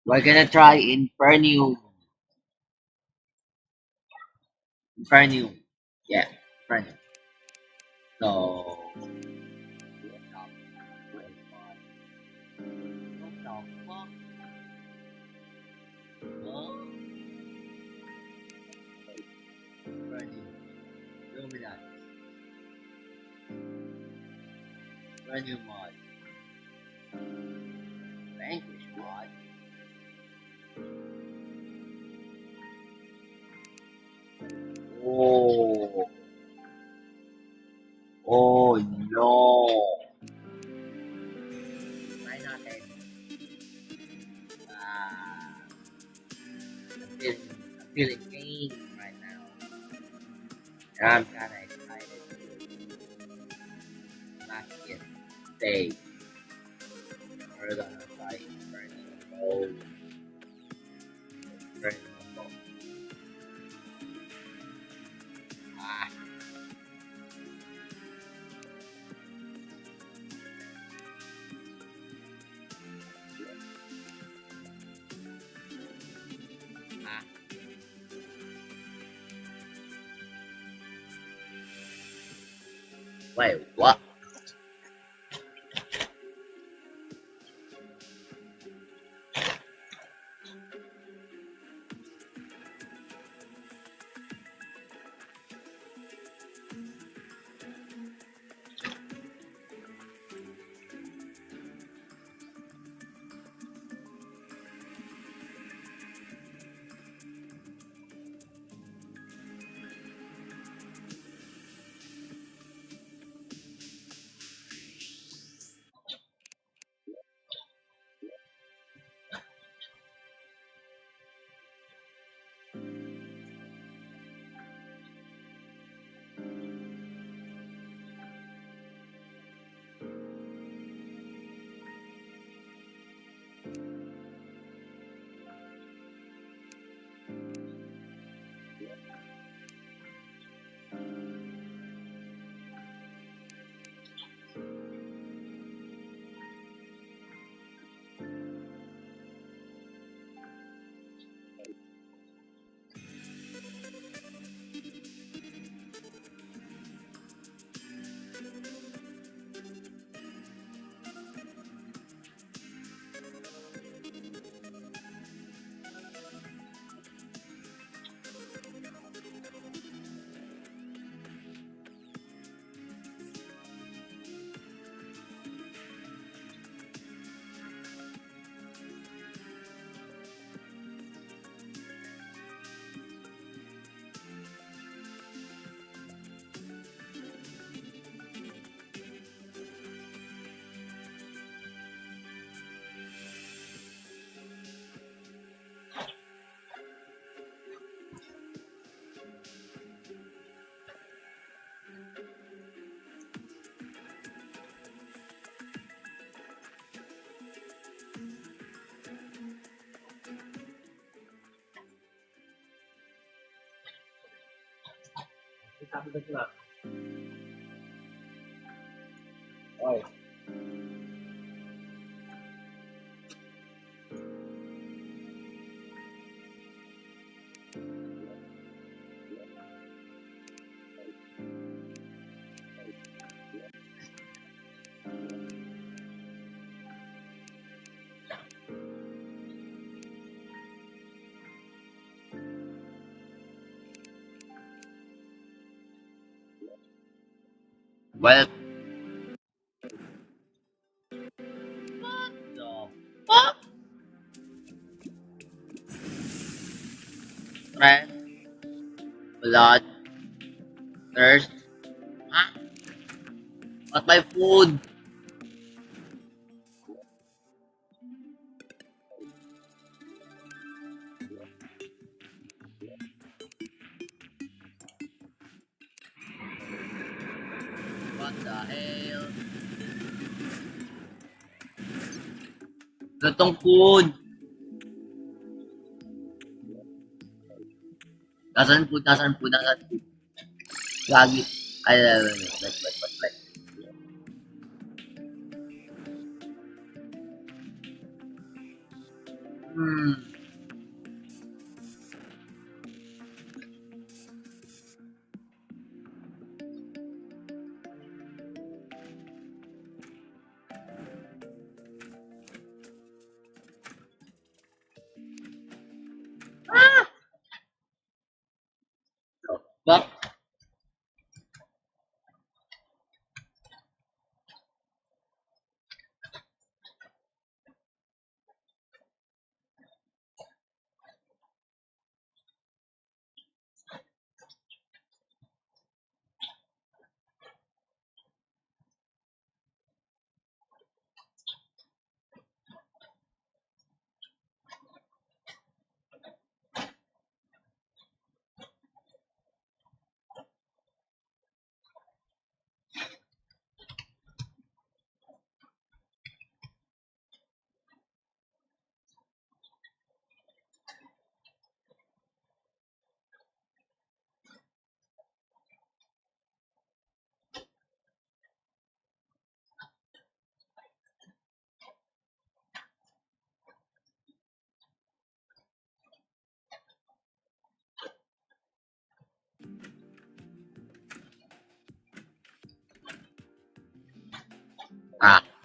We're gonna try Infernium. Infernium. Yeah, Infernium. So, what the fuck? Oh, Infernium. Luminous. Infernium mod. Vanquish mod. Oh, oh no. Try natin. Ah, I'm feeling pain right now. And I'm kinda excited to not get stay. We're gonna try Infernium. Oh, Infernium. Ah, ah. Wait, what? Sabi ko sila, oy, well, the fuck? Stress, blood, thirst, huh? What my food? What the hell? Gatong food. Nasaan food? Nasaan food? Nasaan food? Lagi. Wait. Hmm. But,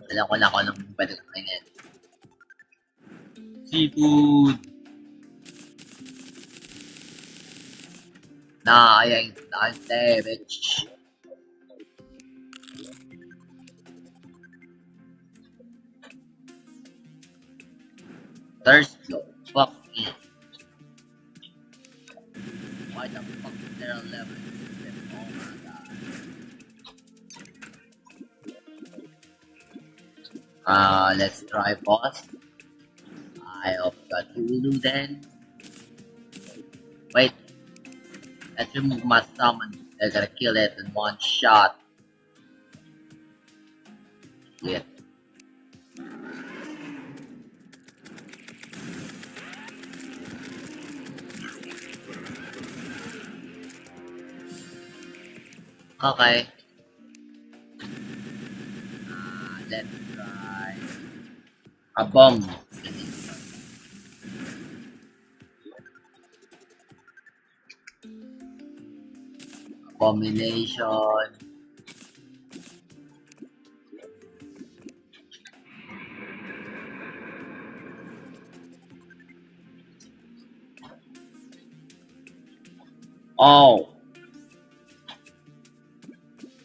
alam ko na kung anong pwede ko kainin. Seafood! Nah, I ain't bitch. Thirst low. Fuck me. Why the fuck is there a level system? Oh my god. Let's try boss. I hope got Hulu then. Wait, let's remove my summon. I gotta kill it in one shot. Yeah. Okay. Let's try a bomb. Abomination. Oh.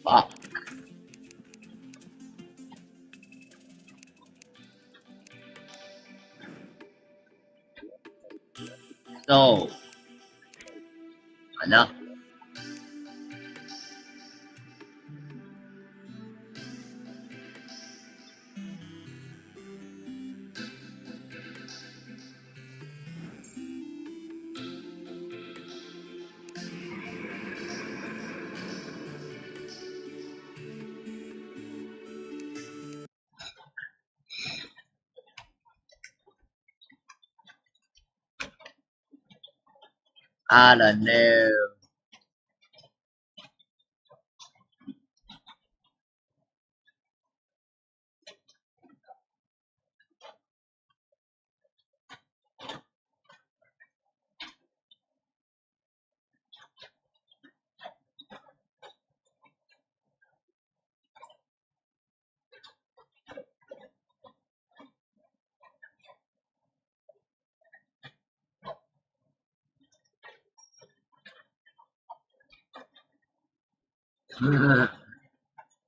Fuck. So. Ano? I don't know.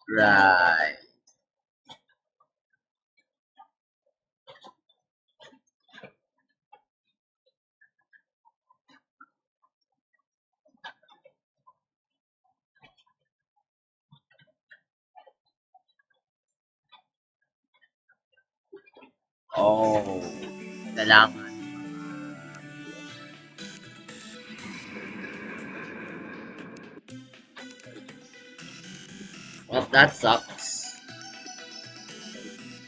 Right. Oh. Kailangan. Well, that sucks.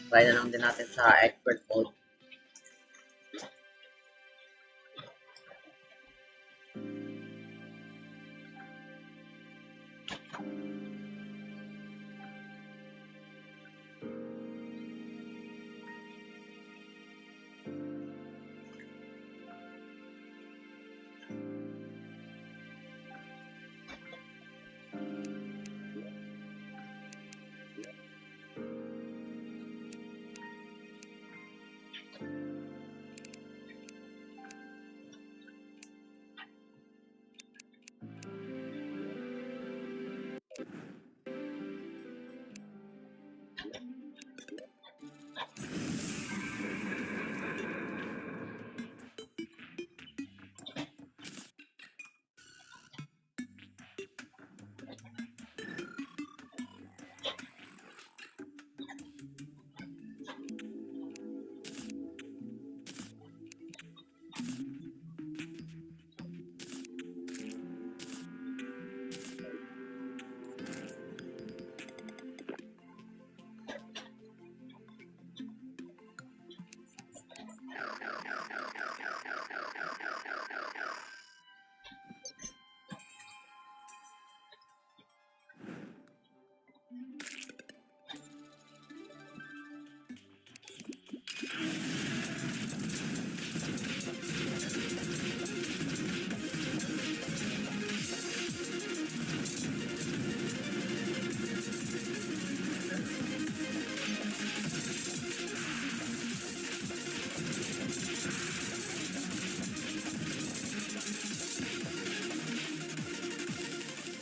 Try na lang din natin sa expert mode.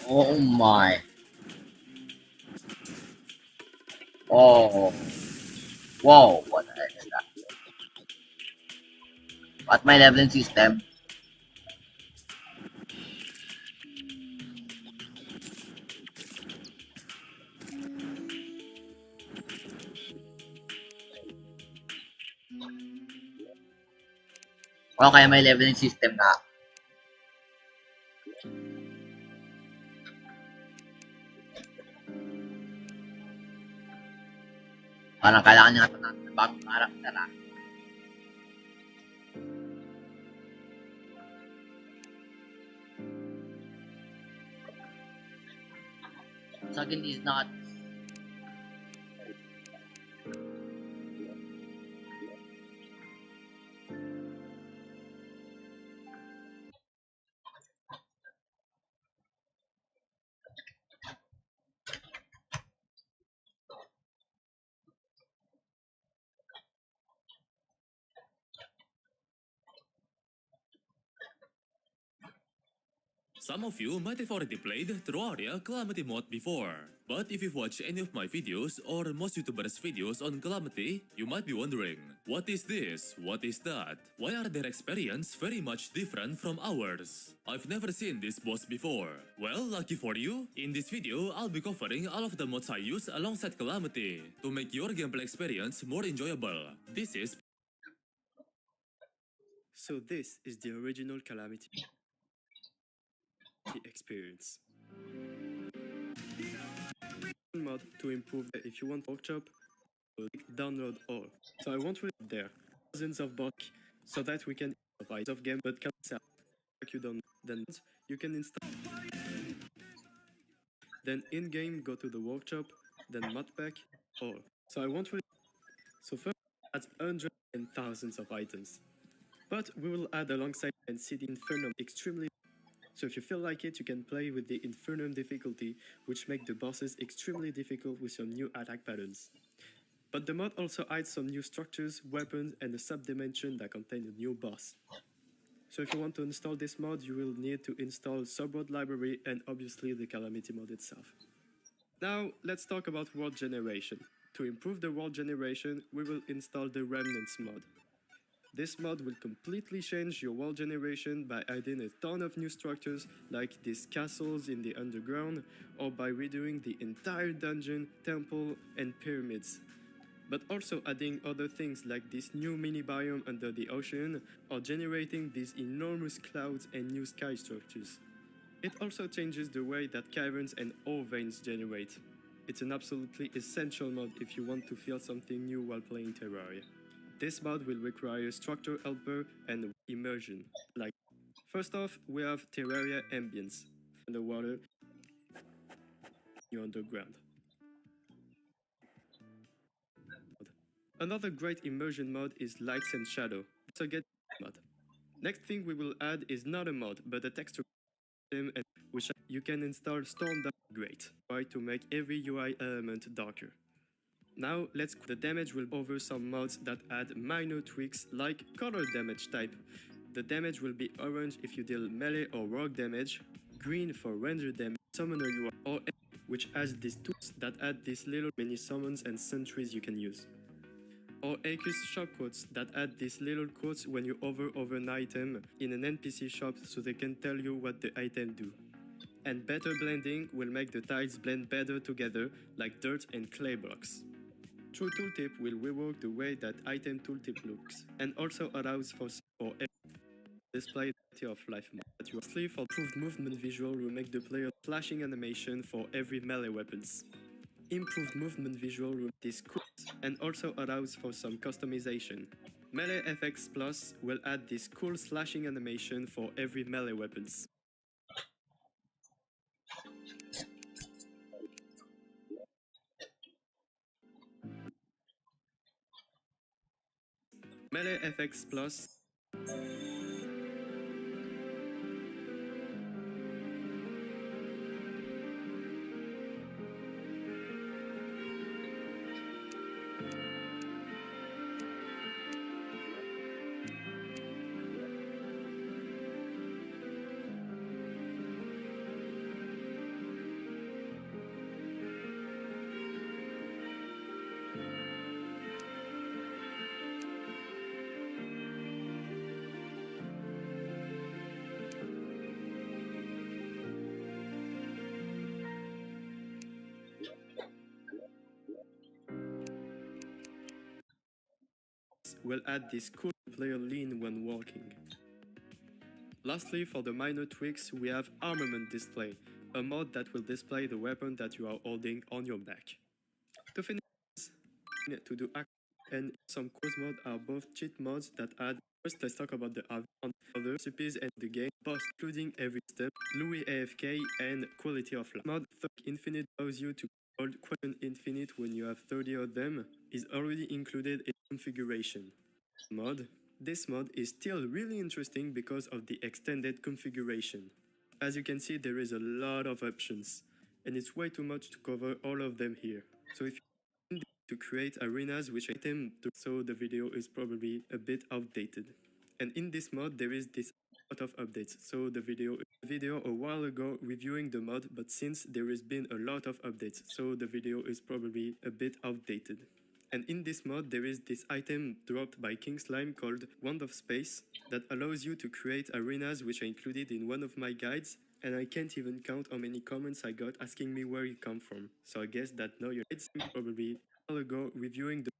Oh my. Oh. Whoa. What the heck is that? What's my leveling system? Okay, may leveling system nga. Parang kailangan niya ito ng bagong karakter ah. Sagin is not. Some of you might have already played Terraria Calamity mod before. But if you've watched any of my videos or most YouTubers' videos on Calamity, you might be wondering, what is this? What is that? Why are their experience very much different from ours? I've never seen this boss before. Well, lucky for you, in this video, I'll be covering all of the mods I use alongside Calamity to make your gameplay experience more enjoyable. This is So this is the original Calamity experience. Mod to improve if you want workshop, download all. So I won't really there. Thousands of bots so that we can write of game but can sell. You don't then you can install. Then in game go to the workshop, then modpack all. So I won't really so first add hundreds and thousands of items. But we will add alongside and see the Infernum extremely. So if you feel like it, you can play with the Infernum difficulty, which make the bosses extremely difficult with some new attack patterns. But the mod also adds some new structures, weapons, and a sub-dimension that contain a new boss. So if you want to install this mod, you will need to install Subworld Library and obviously the Calamity mod itself. Now, let's talk about world generation. To improve the world generation, we will install the Remnants mod. This mod will completely change your world generation by adding a ton of new structures like these castles in the underground, or by redoing the entire dungeon, temple, and pyramids. But also adding other things like this new mini biome under the ocean, or generating these enormous clouds and new sky structures. It also changes the way that caverns and ore veins generate. It's an absolutely essential mod if you want to feel something new while playing Terraria. This mod will require structure helper and immersion. Like, first off, we have Terraria ambience, underwater, you're underground. Another great immersion mod is lights and shadow. So get mod. Next thing we will add is not a mod, but a texture system, which you can install Storm Dark. Great. Try to make every UI element darker. Now let's the damage will over some mods that add minor tweaks like color damage type. The damage will be orange if you deal melee or rock damage, green for ranger damage, summoner you are, or which has these tools that add these little mini summons and sentries you can use. Or Acus shop quotes that add these little quotes when you over an item in an NPC shop so they can tell you what the item do. And better blending will make the tiles blend better together like dirt and clay blocks. True Tooltip will rework the way that item tooltip looks, and also allows for display of life mode. That you sleeve for improved movement visual will make the player flashing animation for every melee weapons. Improved movement visual will this cool and also allows for some customization. Melee FX Plus will add this cool slashing animation for every melee weapons. Melee FX Plus will add this cool player lean when walking. Lastly, for the minor tweaks, we have Armament Display, a mod that will display the weapon that you are holding on your back. To finish, to do act and some quiz mods are both cheat mods that add. First, let's talk about the other recipes and the game, both including every step, Louis AFK, and quality of life. Mod Thug Infinite allows you to hold question infinite when you have 30 of them, is already included in configuration. Mod. This mod is still really interesting because of the extended configuration. As you can see, there is a lot of options, and it's way too much to cover all of them here. So if you to create arenas which item to, so the video is probably a bit outdated. And in this mod there is this lot of updates, so the video a while ago reviewing the mod, but since there has been a lot of updates, so the video is probably a bit outdated. And in this mod there is this item dropped by King Slime called Wand of Space that allows you to create arenas which are included in one of my guides, and I can't even count how many comments I got asking me where it come from. So I guess that now it's probably a while ago reviewing the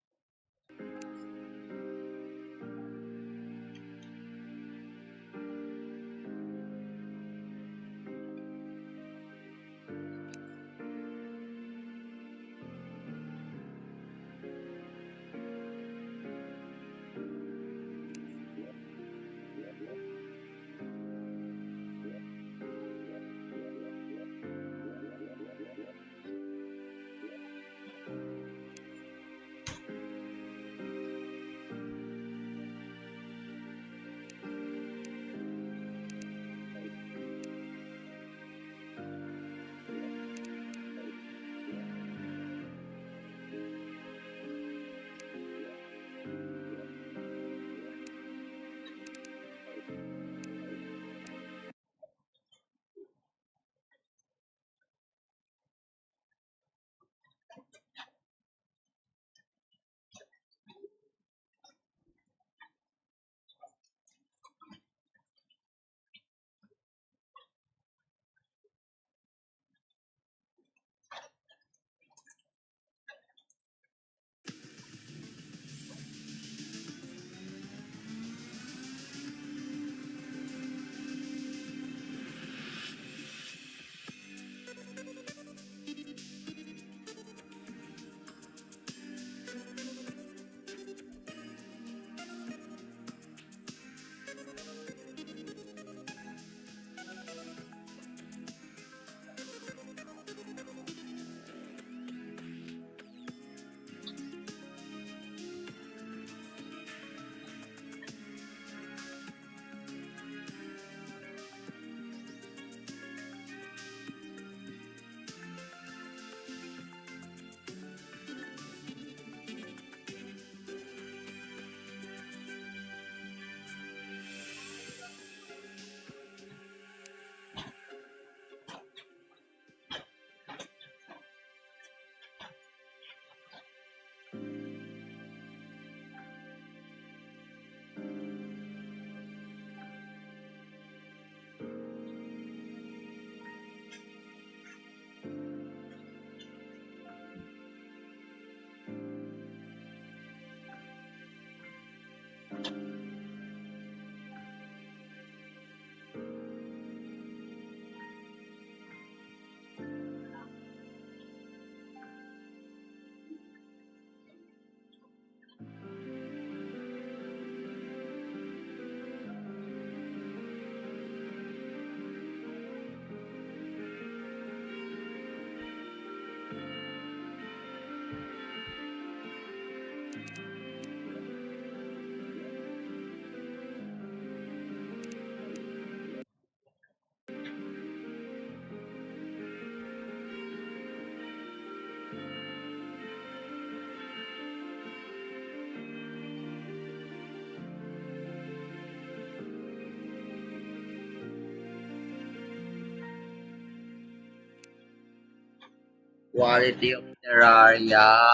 Quality of Terraria.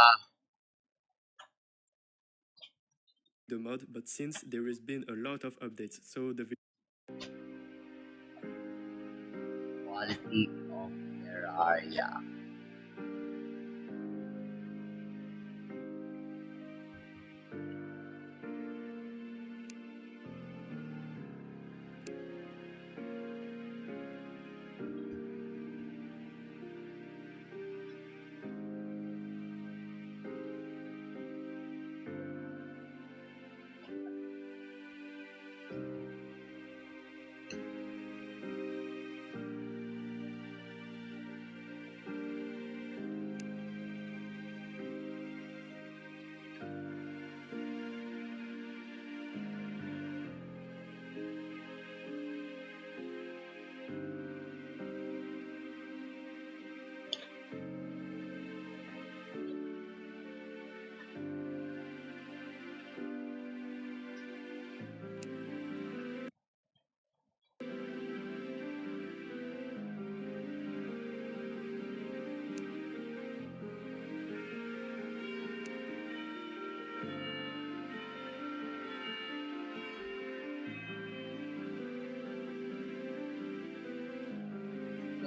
mod, but since there has been a lot of updates, so the Quality of Terraria.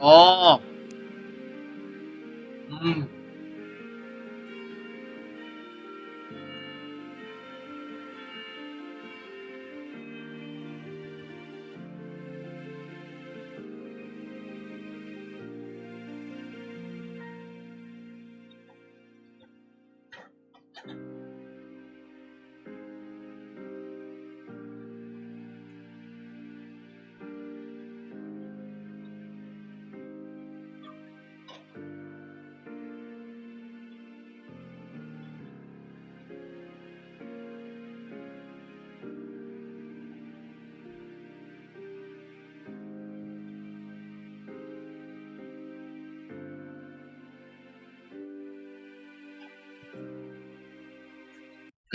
Oh! Mm.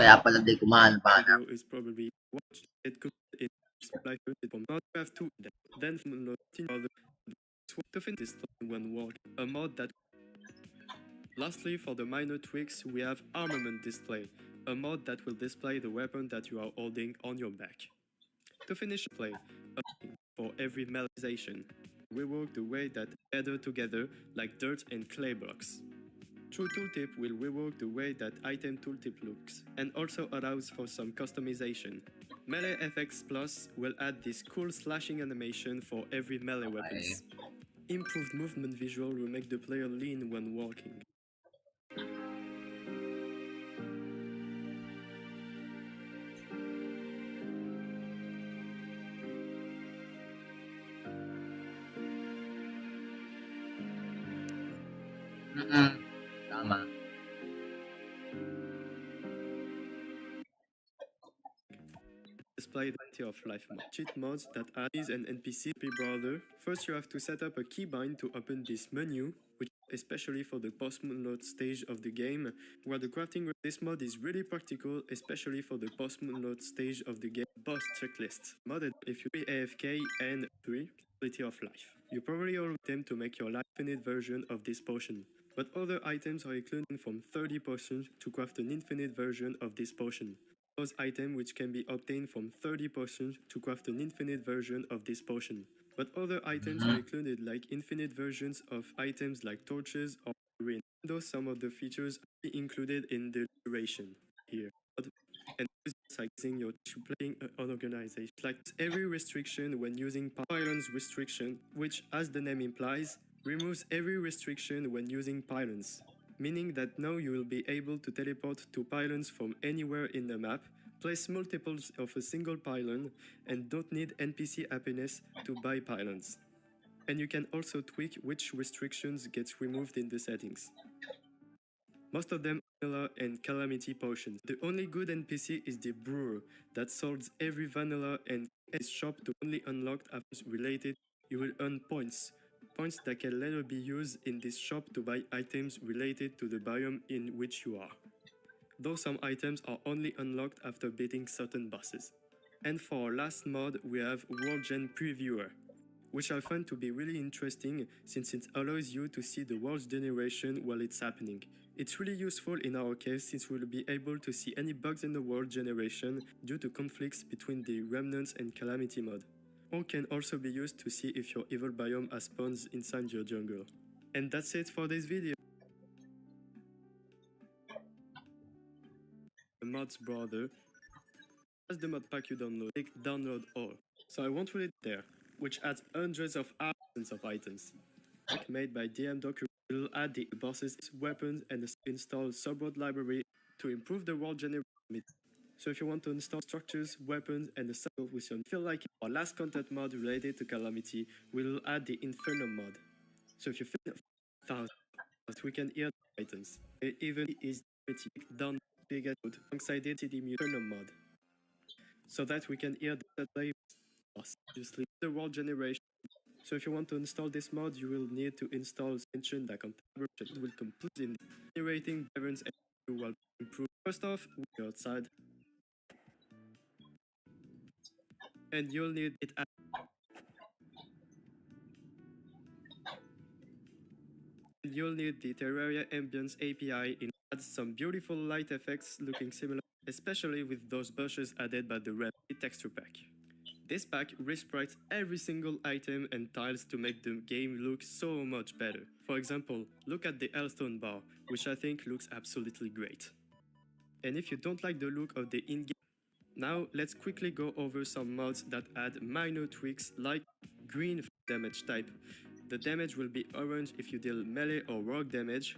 Kaya pala di kumahan banner. Video is probably watched. It could be like from Minecraft to then from not other to finish this when walk a mod that. Lastly, for the minor tweaks, we have armament display, a mod that will display the weapon that you are holding on your back. To finish play, for every melee, we work the way that gather together like dirt and clay blocks. True Tooltip will rework the way that item tooltip looks, and also allows for some customization. Melee FX Plus will add this cool slashing animation for every melee weapons. Improved movement visual will make the player lean when walking. Mm-mm. Tama. Display plenty of life cheat mods that add an NPC browser. First, you have to set up a keybind to open this menu, which especially for the post-load stage of the game, where the crafting of this mod is really practical, especially for the post-load stage of the game. Boss checklist modded if you be AFK and 3 quality of life. You probably all attempt to make your life infinite version of this potion, but other items are included from 30% to craft an infinite version of this potion. Those items which can be obtained from 30% to craft an infinite version of this potion. But other items are included like infinite versions of items like torches or green. Though some of the features are included in the duration here. And using your playing an organization. Like every restriction when using pylons restriction, which as the name implies, removes every restriction when using pylons, meaning that now you will be able to teleport to pylons from anywhere in the map, place multiples of a single pylon, and don't need NPC happiness to buy pylons. And you can also tweak which restrictions gets removed in the settings. Most of them are vanilla and calamity potions. The only good NPC is the brewer that solves every vanilla and is shop to only unlocked items related. You will earn points. Points that can later be used in this shop to buy items related to the biome in which you are. Though some items are only unlocked after beating certain bosses. And for our last mod, we have World Gen Previewer, which I find to be really interesting since it allows you to see the world's generation while it's happening. It's really useful in our case since we'll be able to see any bugs in the world generation due to conflicts between the Remnants and Calamity mod. Or can also be used to see if your evil biome has spawns inside your jungle. And that's it for this video. The mod's brother. As the mod pack you download, click download all. So I won't read it there, which adds hundreds of thousands of items. Made by DM Docker will add the bosses, weapons, and install subworld library to improve the world generation. So if you want to install structures, weapons, and a cycle with your feel like our last content mod related to Calamity, we'll add the Inferno mod. So if you feel thousands, we can hear the items. It even is down big alongside it the Inferno mod. So that we can hear the play obviously the world generation. So if you want to install this mod, you will need to install extension that will complete in generating patterns and will improve. First off, we're outside, and you'll need it. You'll need the Terraria Ambience API in adds some beautiful light effects looking similar, especially with those brushes added by the Red texture pack. This pack resprites every single item and tiles to make the game look so much better. For example, look at the Hellstone bar, which I think looks absolutely great. And if you don't like the look of the in-game, now let's quickly go over some mods that add minor tweaks like green damage type. The damage will be orange if you deal melee or rogue damage.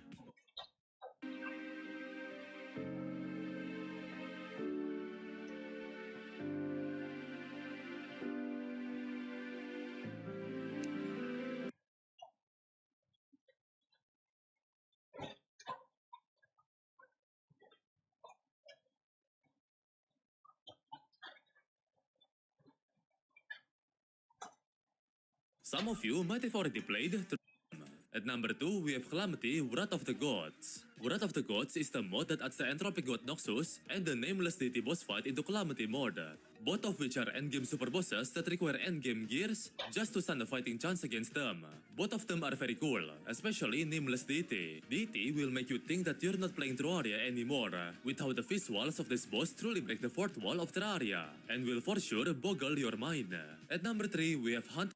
Some of you might have already played through them. At number 2, we have Calamity, Wrath of the Gods. Wrath of the Gods is the mod that adds the Entropic God Noxus and the Nameless Deity boss fight into Calamity mode, both of which are endgame super bosses that require endgame gears just to stand a fighting chance against them. Both of them are very cool, especially Nameless Deity. Deity will make you think that you're not playing Terraria anymore, with how the visuals of this boss truly break the fourth wall of Terraria, and will for sure boggle your mind. At number 3, we have Hunt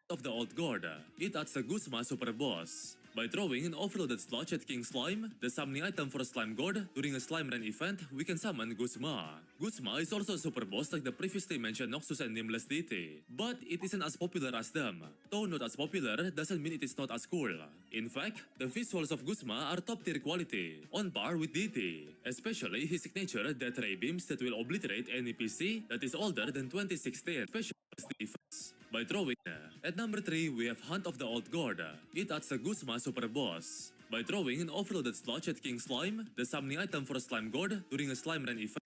of the Old Guard. It adds the Guzma super boss. By throwing an overloaded sludge at King Slime, the summoning item for Slime God, during a Slime Run event, we can summon Guzma. Guzma is also a super boss like the previously mentioned Noxus and Nameless Deity, but it isn't as popular as them. Though not as popular doesn't mean it is not as cool. In fact, the visuals of Guzma are top tier quality, on par with Deity, especially his signature Death Ray Beams that will obliterate any PC that is older than 2016, special defense. By throwing, at number 3, we have Hunt of the Old God. It adds the Guzma super boss. By throwing an overloaded sludge at King Slime, the summoning item for Slime God, during a Slime Run event.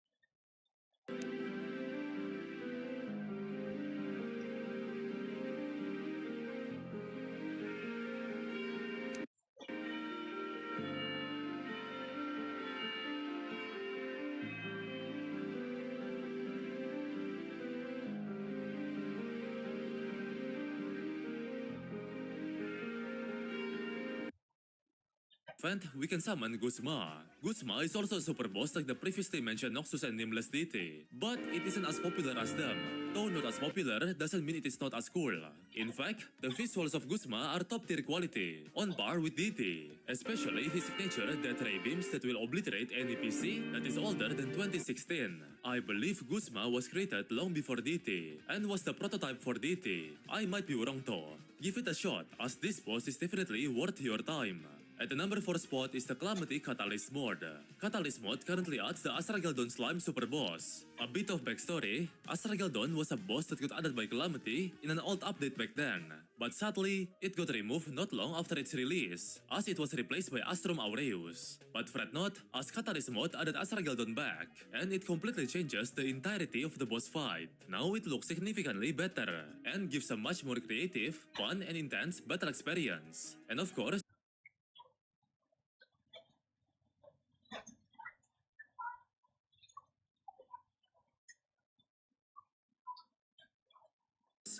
We can summon Guzma. Guzma is also a super boss like the previously mentioned Noxus and Nameless Deity, but it isn't as popular as them. Though not as popular doesn't mean it is not as cool. In fact, the visuals of Guzma are top tier quality, on par with Deity, especially his signature Death Ray Beams that will obliterate any PC that is older than 2016. I believe Guzma was created long before Deity, and was the prototype for Deity. I might be wrong though. Give it a shot, as this boss is definitely worth your time. At the number 4 spot is the Calamity Catalyst mod. Catalyst mod currently adds the Astragaldon Slime Super Boss. A bit of backstory, Astragaldon was a boss that got added by Calamity in an old update back then. But sadly, it got removed not long after its release, as it was replaced by Astrum Aureus. But fret not, as Catalyst mod added Astragaldon back, and it completely changes the entirety of the boss fight. Now it looks significantly better, and gives a much more creative, fun and intense battle experience. And of course,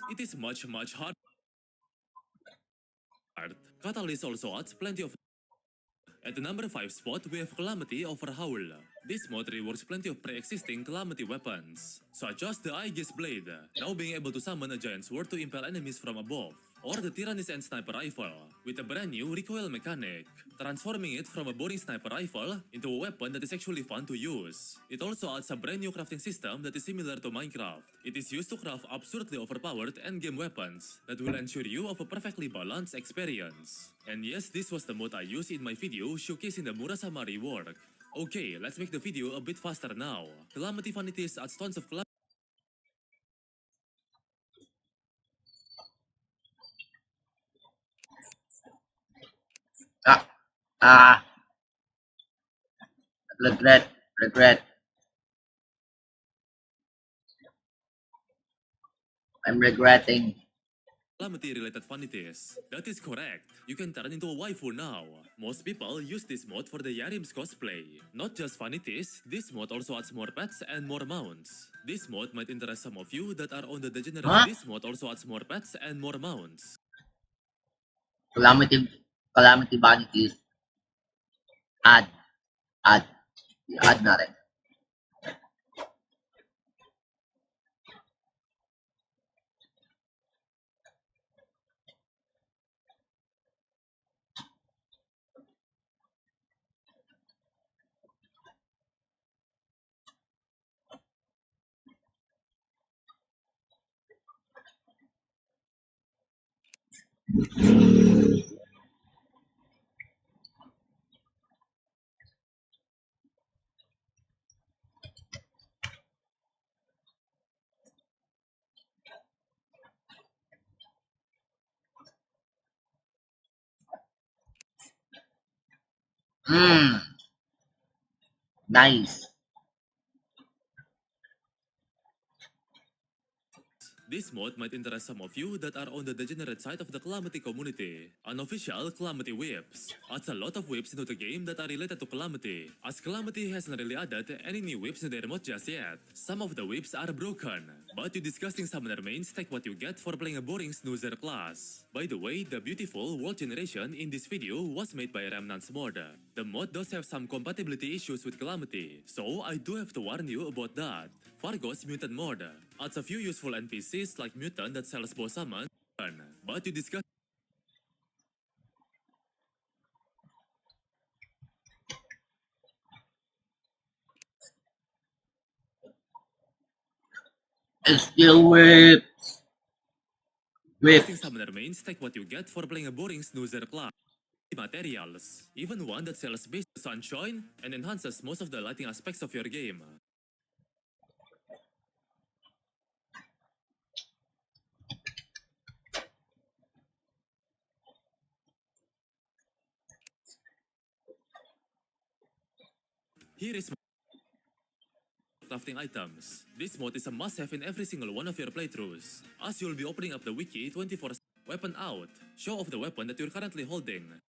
it is much harder. Catalyst also adds plenty of. At the number 5 spot, we have Calamity over Howl. This mod reworks plenty of pre-existing Calamity weapons, such as the Aegis Blade, now being able to summon a giant sword to impale enemies from above, or the Tyrannus End Sniper Rifle, with a brand new recoil mechanic, transforming it from a boring sniper rifle into a weapon that is actually fun to use. It also adds a brand new crafting system that is similar to Minecraft. It is used to craft absurdly overpowered endgame weapons that will ensure you of a perfectly balanced experience. And yes, this was the mod I used in my video showcasing the Murasama rework. Okay, let's make the video a bit faster now. Calamity Vanities adds tons of Ah, ah, regret. I'm regretting. Calamity related vanities. That is correct. You can turn into a waifu now. Most people use this mod for the Yarim's cosplay. Not just vanities, this mod also adds more pets and more mounts. This mod might interest some of you that are on the degenerate. Huh? This mod also adds more pets and more mounts. Calamity vanities. Add, add, add na rin. Hmm, nice. This mod might interest some of you that are on the degenerate side of the Calamity community. Unofficial Calamity whips adds a lot of whips into the game that are related to Calamity, as Calamity hasn't really added any new whips in their mod just yet. Some of the whips are broken, but you disgusting summoner mains take what you get for playing a boring snoozer class. By the way, the beautiful world generation in this video was made by Remnant's mod. The mod does have some compatibility issues with Calamity, so I do have to warn you about that. Fargo's mutant mod adds a few useful NPCs like mutant that sells boss summon, but you discuss It's still disgusting whips. summoner mains take what you get for playing a boring snoozer class. Materials, even one that sells base sunshine and enhances most of the lighting aspects of your game. Here is crafting items. This mod is a must-have in every single one of your playthroughs, as you'll be opening up the wiki 24/7. Weapon out. Show off the weapon that you're currently holding.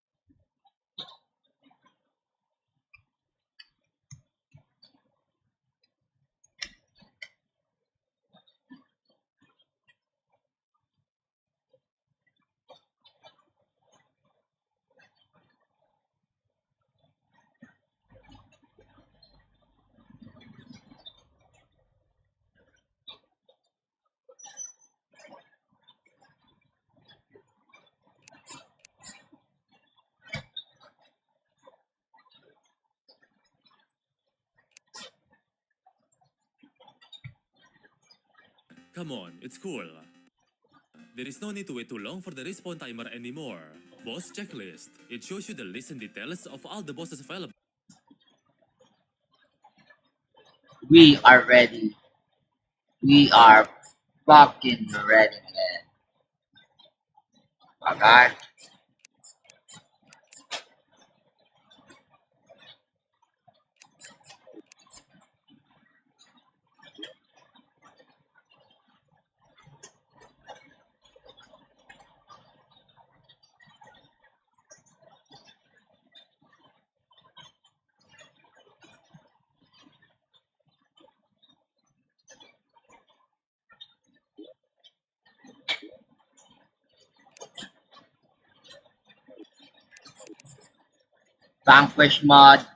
Come on, it's cool. There is no need to wait too long for the respawn timer anymore. Boss checklist. It shows you the list and details of all the bosses available. We are ready. We are fucking ready, man. Okay? Vanquish mod.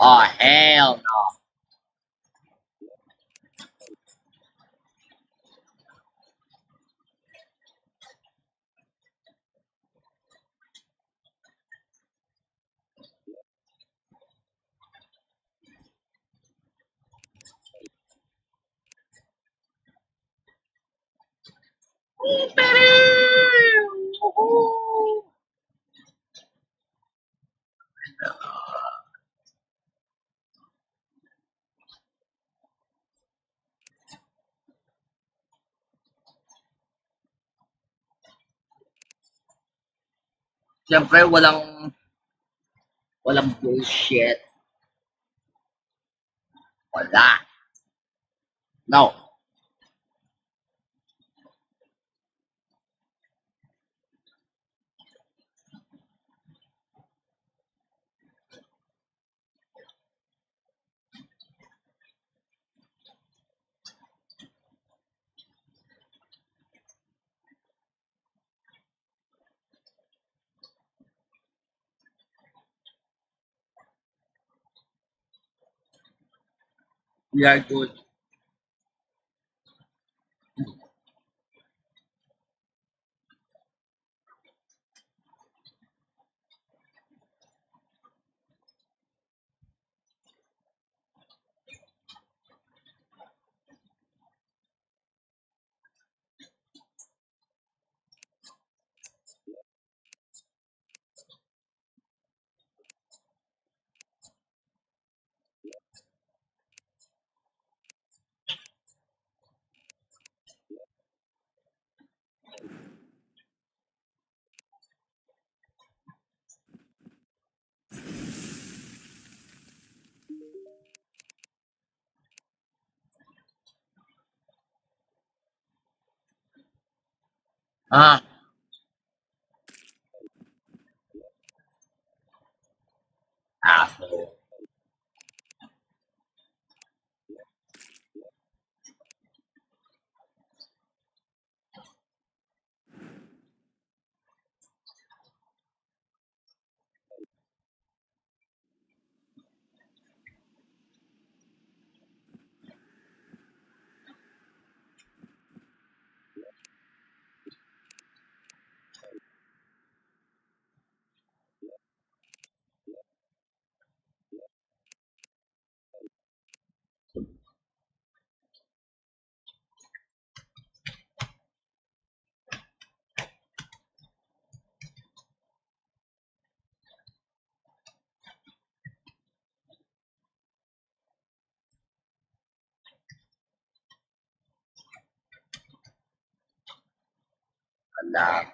Oh, hell no. Siyempre, walang bullshit. Wala. No. We are good. Ah, asshole. Ala.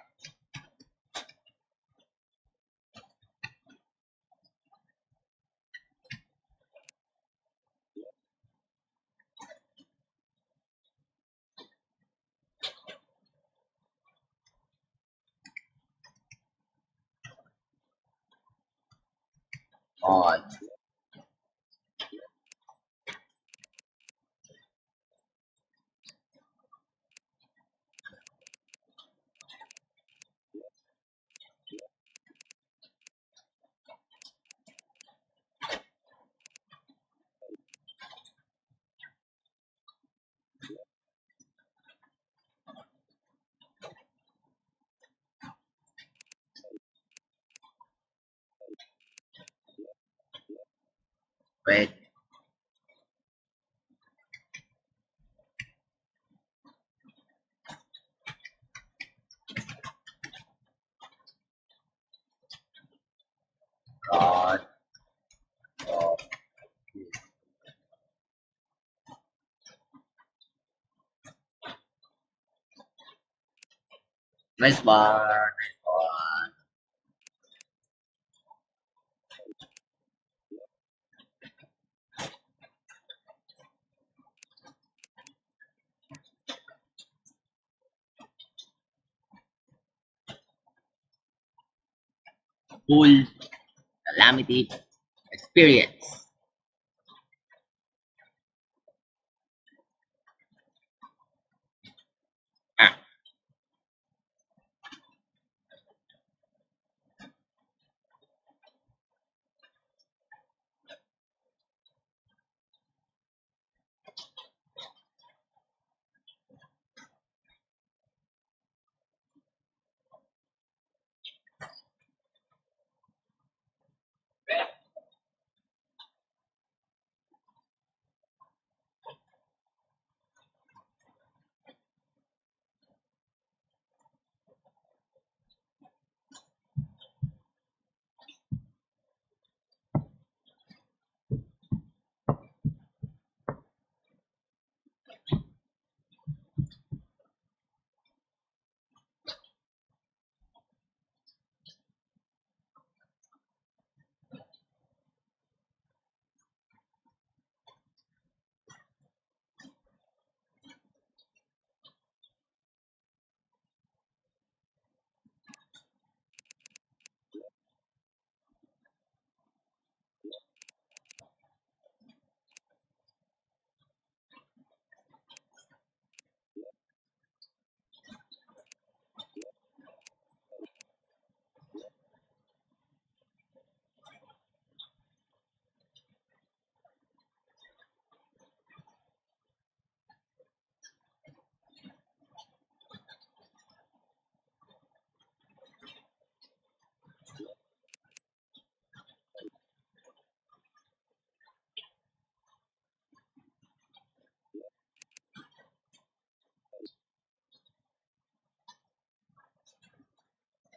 On. Wait. God. Oh. Nice bar. Nice bar. Full calamity experience. Ah.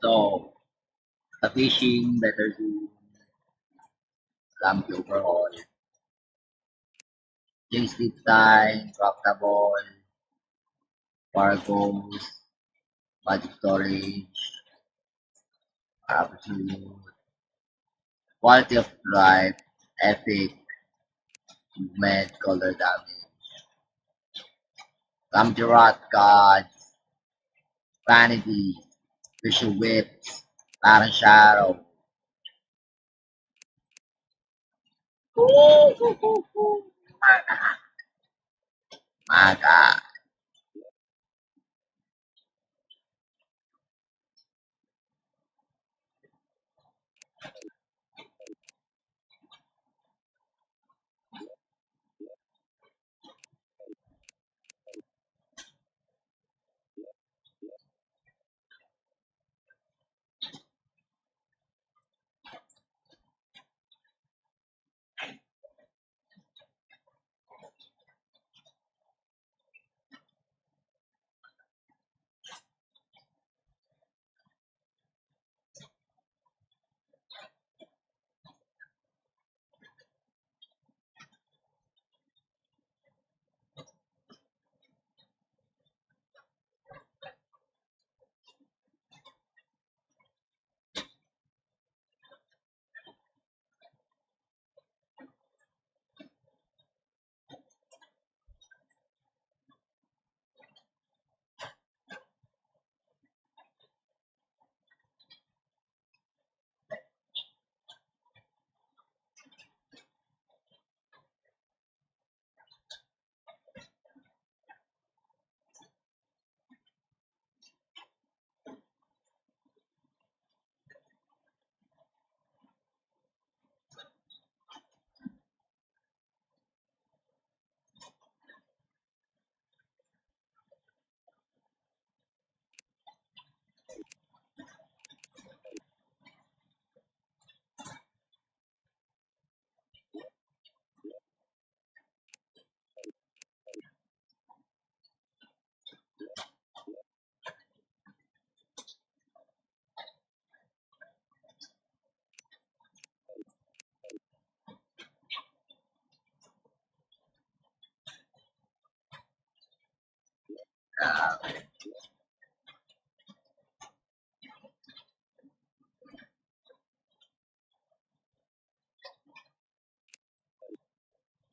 So, the fishing better do lamp overhaul. Change sleep time, drop the ball, cargoes, budget storage, absolute, quality of life, epic, movement, color damage, Ramjarat cards, Vanity, visual whips, parang shadow. Maga.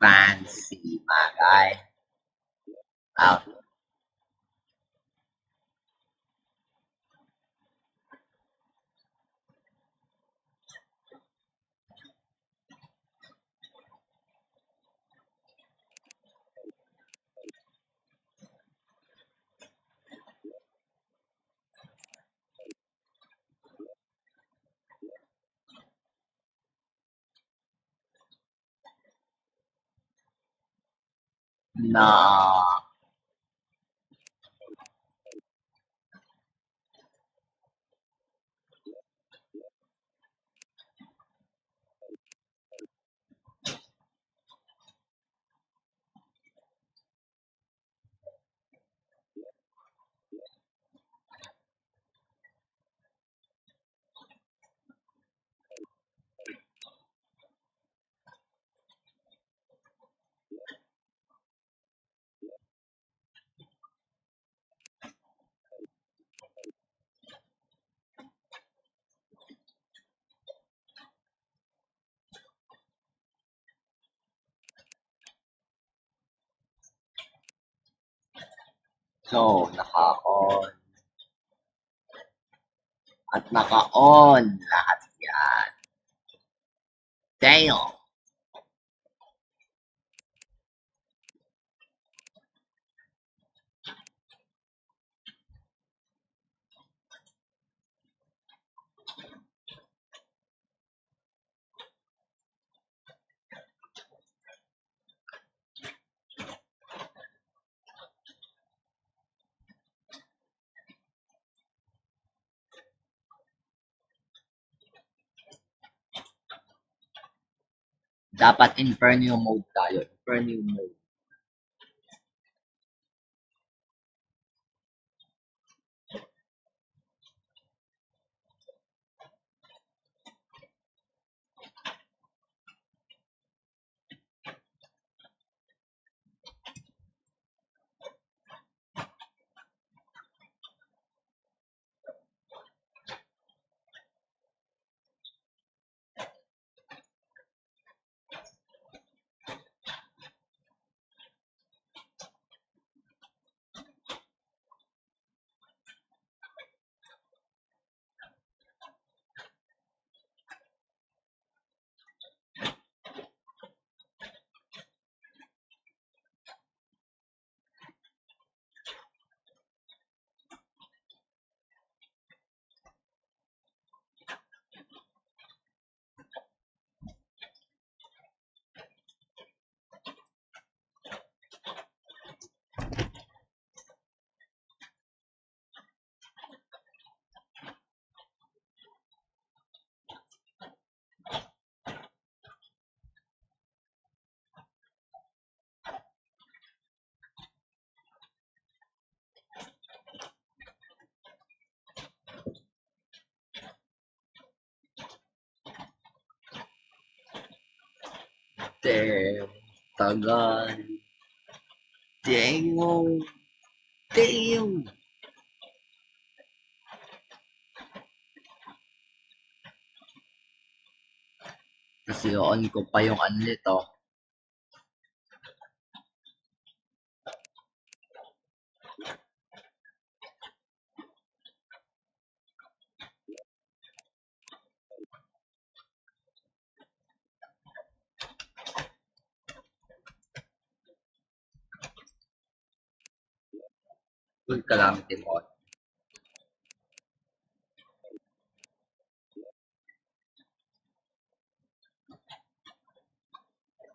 Fancy, my guy. Out. No. So, naka-on. At naka-on lahat yan. Damn. Dapat Inferno mode tayo. Inferno mode. Damn. Tagal. Damn. Damn. Kasi on ko pa yung unlit oh. Full calamity mod.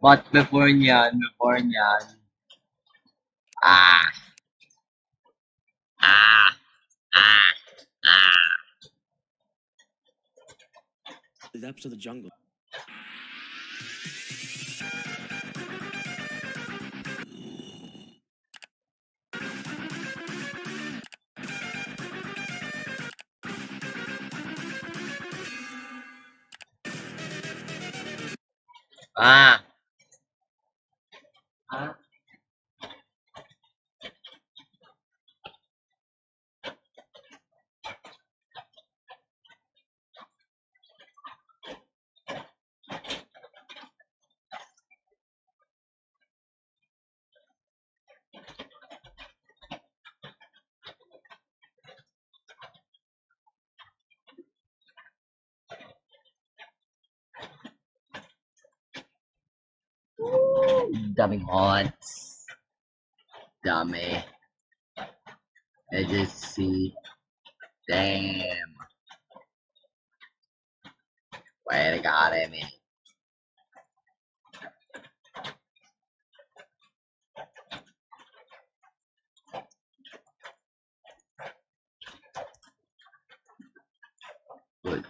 But before niyan, ah, ah, ah, ah. The depths of the jungle. Ah, ah. Daming mods. Dami. I just see. Damn. Way to God, me. Good.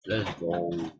Let's go.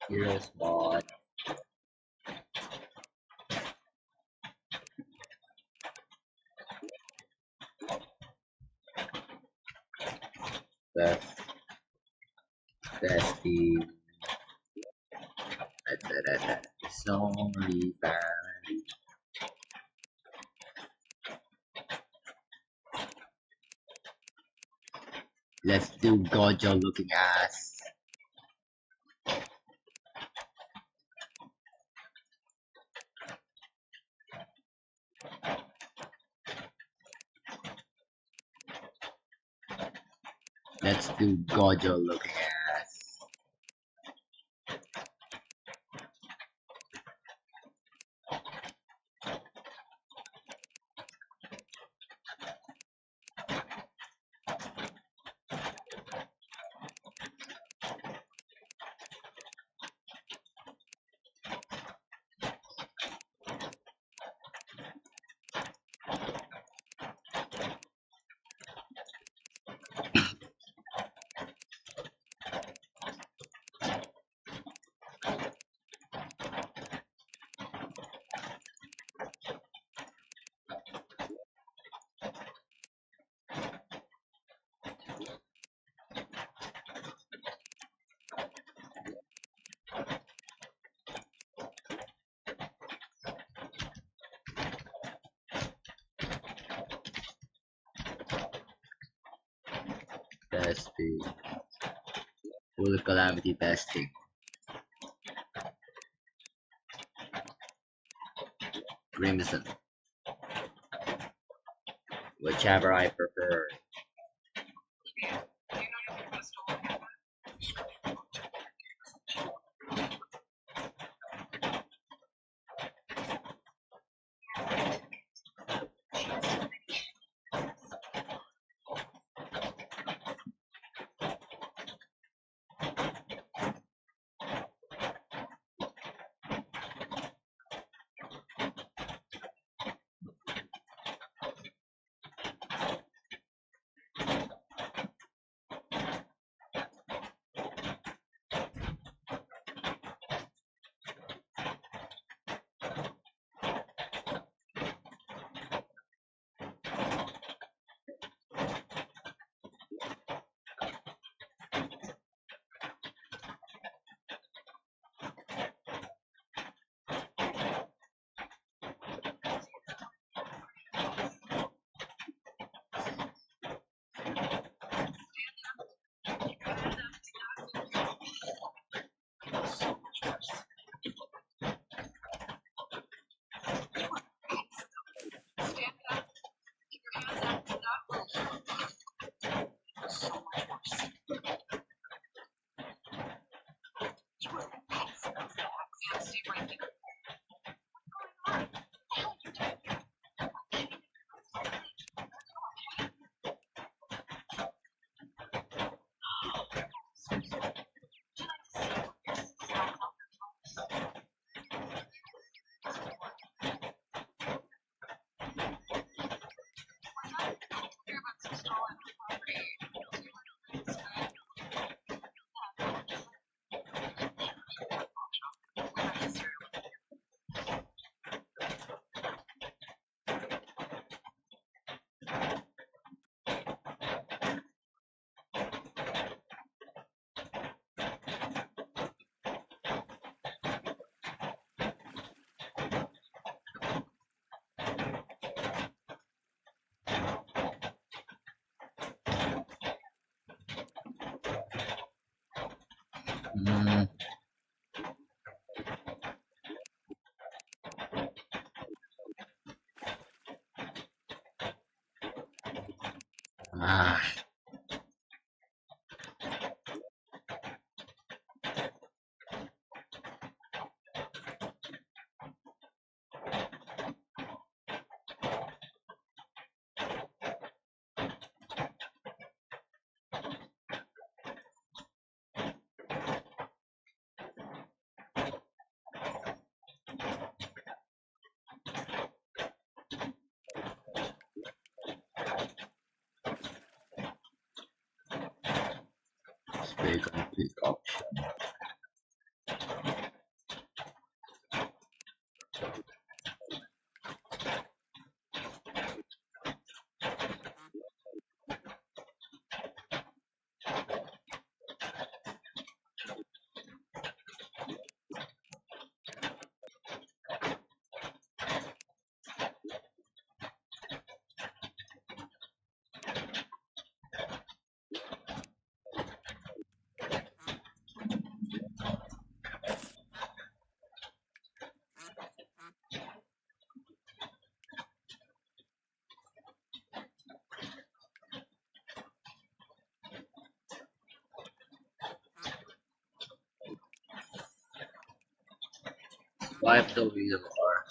Heroes mod. Best. Bestie. It's only family. Let's do Gojo looking ass. Let's do Gojo looking ass. testing. Full calamity testing. Crimson. Whichever I prefer. Mm, ah, speak on pick option. Wipe the wheel or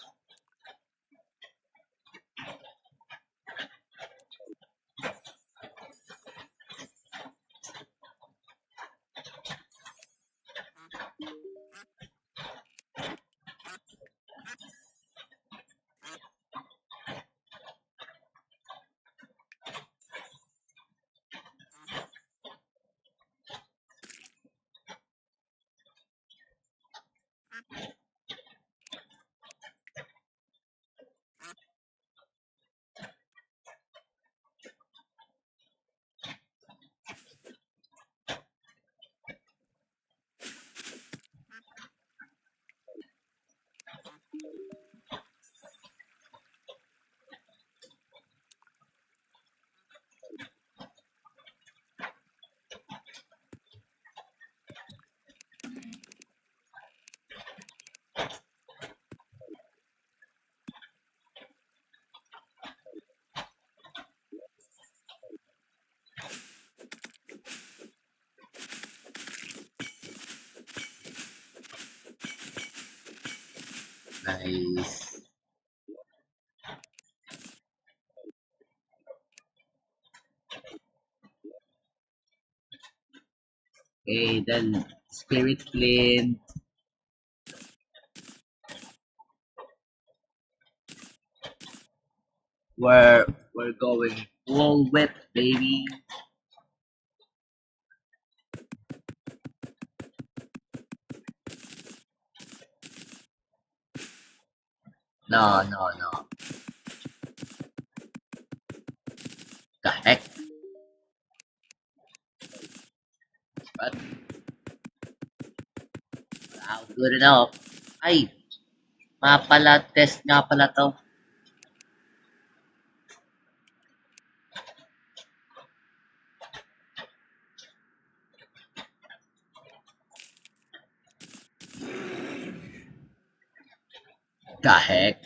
Nice. Okay, then Spirit Flint. We're going full whip, baby. No, no, no. The heck? But good enough. Ay, mapala test nga pala to. The heck?